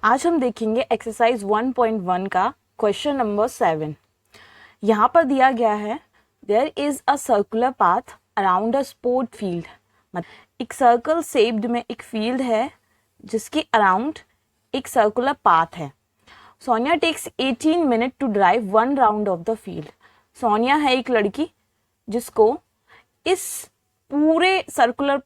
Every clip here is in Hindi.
आज हम देखेंगे एक्सरसाइज 1.1 का क्वेश्चन नंबर 7। यहाँ पर दिया गया है there is a circular path around a sport field. मतलब एक सर्कल शेप्ड में एक फील्ड है जिसके अराउंड एक सर्कुलर पाथ है। Sonia takes 18 minute to drive 1 round of the field. Sonia है एक लड़की जिसको इस पूरे सर्कुलर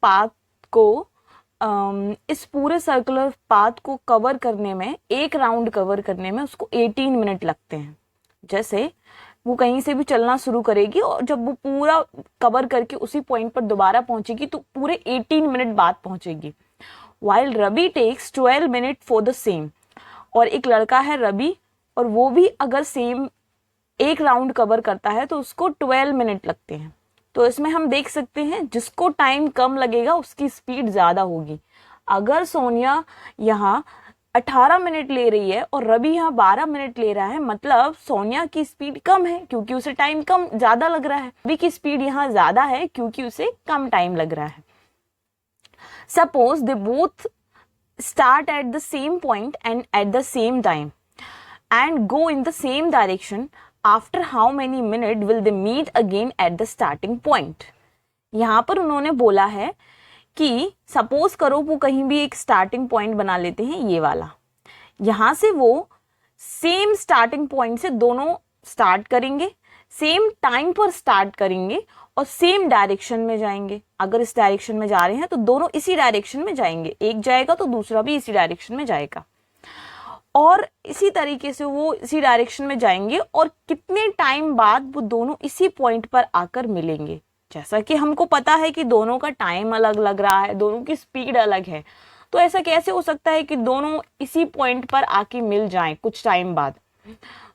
पाथ को कवर करने में, एक राउंड कवर करने में उसको 18 मिनट लगते हैं। जैसे वो कहीं से भी चलना शुरू करेगी और जब वो पूरा कवर करके उसी पॉइंट पर दोबारा पहुंचेगी तो पूरे 18 मिनट बाद पहुंचेगी। While Ravi takes 12 minute for the same. और एक लड़का है रवि और वो भी अगर सेम एक राउंड कवर करता है तो उसको 12 मिनट लगते हैं। तो इसमें हम देख सकते हैं जिसको टाइम कम लगेगा उसकी स्पीड ज़्यादा होगी। अगर सोनिया यहाँ 18 मिनट ले रही है और रवि यहाँ 12 मिनट ले रहा है, मतलब सोनिया की स्पीड कम है क्योंकि उसे टाइम कम ज़्यादा लग रहा है। रवि की स्पीड यहाँ ज़्यादा है क्योंकि उसे कम टाइम लग रहा है। Suppose they both start at the same point and at the same time and go in the same direction. After how many minutes will they meet again at the starting point? यहाँ पर उन्होंने बोला है कि सपोज करो वो कहीं भी एक स्टार्टिंग पॉइंट बना लेते हैं, ये वाला। यहाँ से वो सेम स्टार्टिंग पॉइंट से दोनों स्टार्ट करेंगे, सेम टाइम पर स्टार्ट करेंगे और सेम डायरेक्शन में जाएंगे। अगर इस डायरेक्शन में जा रहे हैं तो दोनों इसी डायरेक्शन में जाएंगे, एक जाएगा तो दूसरा भी इसी डायरेक्शन में जाएगा और इसी तरीके से वो इसी डायरेक्शन में जाएंगे और कितने टाइम बाद वो दोनों इसी पॉइंट पर आकर मिलेंगे। जैसा कि हमको पता है कि दोनों का टाइम अलग लग रहा है, दोनों की स्पीड अलग है, तो ऐसा कैसे हो सकता है कि दोनों इसी पॉइंट पर आके मिल जाएं कुछ टाइम बाद?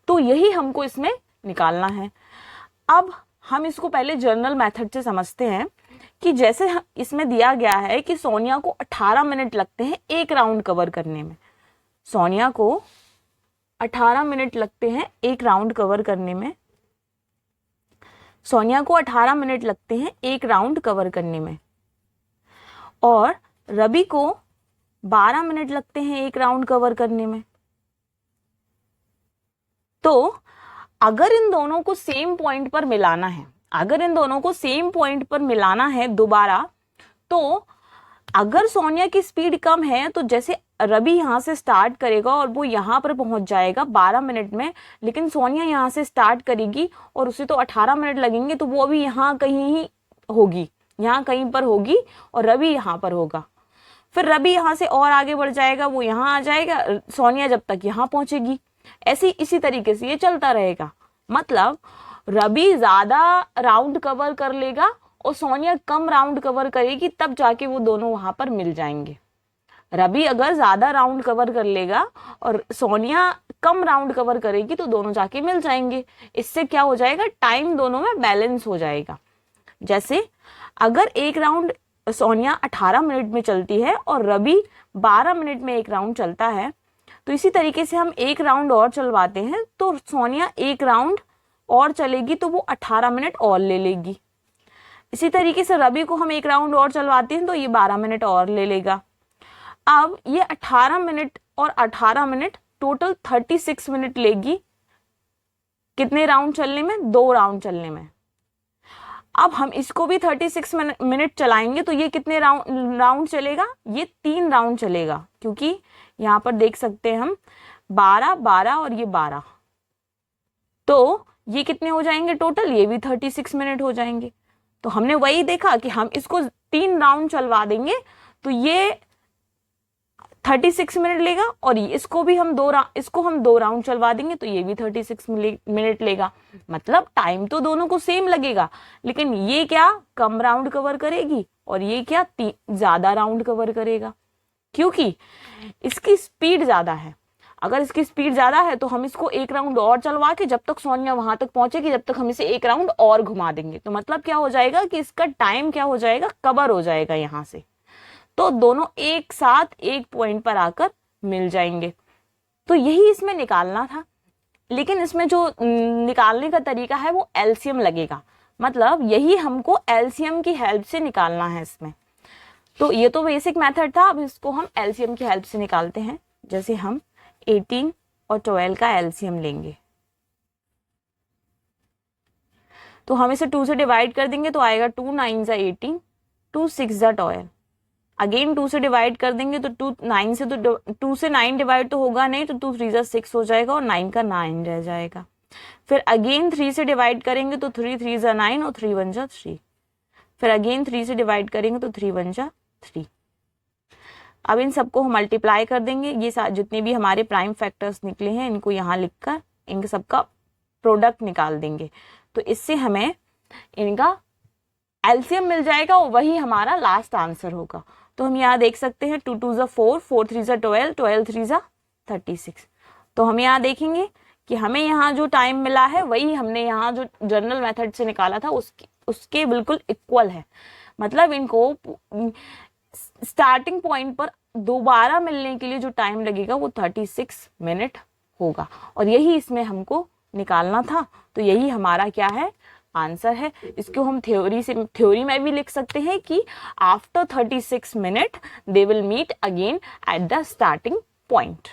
तो यही हमको इसमें निकालना है। अब हम इसको पहले जर्नल मेथड से समझते हैं कि जैसे इसमें दिया गया है कि सोनिया को 18 मिनट लगते हैं एक राउंड कवर करने में। सोनिया को 18 मिनट लगते हैं एक राउंड कवर करने में। सोनिया को 18 मिनट लगते हैं एक राउंड कवर करने में और रवि को 12 मिनट लगते हैं एक राउंड कवर करने में। तो अगर इन दोनों को सेम पॉइंट पर मिलाना है, दोबारा, तो अगर सोनिया की स्पीड कम है तो जैसे रवि यहाँ से स्टार्ट करेगा और वो यहाँ पर पहुंच जाएगा 12 मिनट में, लेकिन सोनिया यहाँ से स्टार्ट करेगी और उसे तो 18 मिनट लगेंगे, तो वो अभी यहाँ कहीं पर होगी और रवि यहाँ पर होगा। फिर रवि यहाँ से और आगे बढ़ जाएगा, वो यहाँ आ जाएगा, सोनिया जब तक यहाँ पहुंचेगी। इसी तरीके से ये चलता रहेगा। मतलब रवि ज्यादा राउंड कवर कर लेगा और सोनिया कम राउंड कवर करेगी, तब जाके वो दोनों वहां पर मिल जाएंगे। रवि अगर ज्यादा राउंड कवर कर लेगा और सोनिया कम राउंड कवर करेगी तो दोनों जाके मिल जाएंगे। इससे क्या हो जाएगा, टाइम दोनों में बैलेंस हो जाएगा। जैसे अगर एक राउंड सोनिया 18 मिनट में चलती है और रवि 12 मिनट में एक राउंड चलता है, तो इसी तरीके से हम एक राउंड और चलवाते हैं तो सोनिया एक राउंड और चलेगी तो वो 18 मिनट और ले लेगी। इसी तरीके से रवि को हम एक राउंड और चलवाते हैं तो ये 12 मिनट और ले लेगा। अब ये 18 मिनट और 18 मिनट टोटल 36 मिनट लेगी। कितने राउंड चलने में? 2 राउंड चलने में। अब हम इसको भी 36 मिनट चलाएंगे तो ये कितने राउंड चलेगा? ये 3 राउंड चलेगा, क्योंकि यहाँ पर देख सकते हैं हम 12, 12 और ये 12, तो ये कितने हो जाएंगे टोटल? ये भी 36 मिनट हो जाएंगे। तो हमने वही देखा कि हम इसको 3 राउंड चलवा देंगे तो ये 36 मिनट लेगा और इसको हम 2 राउंड चलवा देंगे तो ये भी 36 मिनट लेगा। मतलब टाइम तो दोनों को सेम लगेगा, लेकिन ये क्या कम राउंड कवर करेगी और ये क्या ज्यादा राउंड कवर करेगा, क्योंकि इसकी स्पीड ज्यादा है। अगर इसकी स्पीड ज्यादा है तो हम इसको एक राउंड और चलवा के जब तक सोनिया वहां तक पहुंचेगी जब तक हम इसे एक राउंड और घुमा देंगे। तो मतलब क्या हो जाएगा कि इसका टाइम क्या हो जाएगा, कवर हो जाएगा यहाँ से। तो दोनों एक साथ एक पॉइंट पर आकर मिल जाएंगे। तो यही इसमें निकालना था, लेकिन इसमें जो निकालने का तरीका है वो एलसीएम लगेगा। मतलब यही हमको एलसीएम की हेल्प से निकालना है इसमें। तो ये तो बेसिक मेथड था, अब इसको हम एलसीएम की हेल्प से निकालते हैं। जैसे हम 18 और 12 का एलसीएम लेंगे, तो हम इसे 2 से डिवाइड कर देंगे तो आएगा 2 9 जा 18, 2 6 जा 12। अगेन 2 से डिवाइड कर देंगे तो 2 9 से, तो 2 से 9 डिवाइड तो होगा नहीं, तो 2 3 जा 6 हो जाएगा और 9 का 9 रह जाएगा। फिर अगेन 3 से डिवाइड करेंगे तो 3 3 जा 9 और 3 1 जा 3। फिर अगेन 3 से डिवाइड करेंगे तो 3 1 जा 3। अब इन सबको हम मल्टीप्लाई कर देंगे, ये जितने भी हमारे प्राइम फैक्टर्स निकले हैं इनको यहाँ लिखकर इनके सबका प्रोडक्ट निकाल देंगे, तो इससे हमें इनका एलसीएम मिल जाएगा और वही हमारा लास्ट आंसर होगा। तो हम यहाँ देख सकते हैं 2 2 जा 4, 4 3 जा 12, 12 3 जा 36। तो हम यहाँ देखेंगे कि हमें यहाँ जो टाइम मिला है वही हमने यहाँ जो जनरल मेथड से निकाला था उसके बिल्कुल इक्वल है। मतलब इनको स्टार्टिंग पॉइंट पर दोबारा मिलने के लिए जो टाइम लगेगा वो 36 मिनट होगा, और यही इसमें हमको निकालना था। तो यही हमारा क्या है, आंसर है। इसको हम थ्योरी में भी लिख सकते हैं कि after 36 minute they will meet again at the starting point.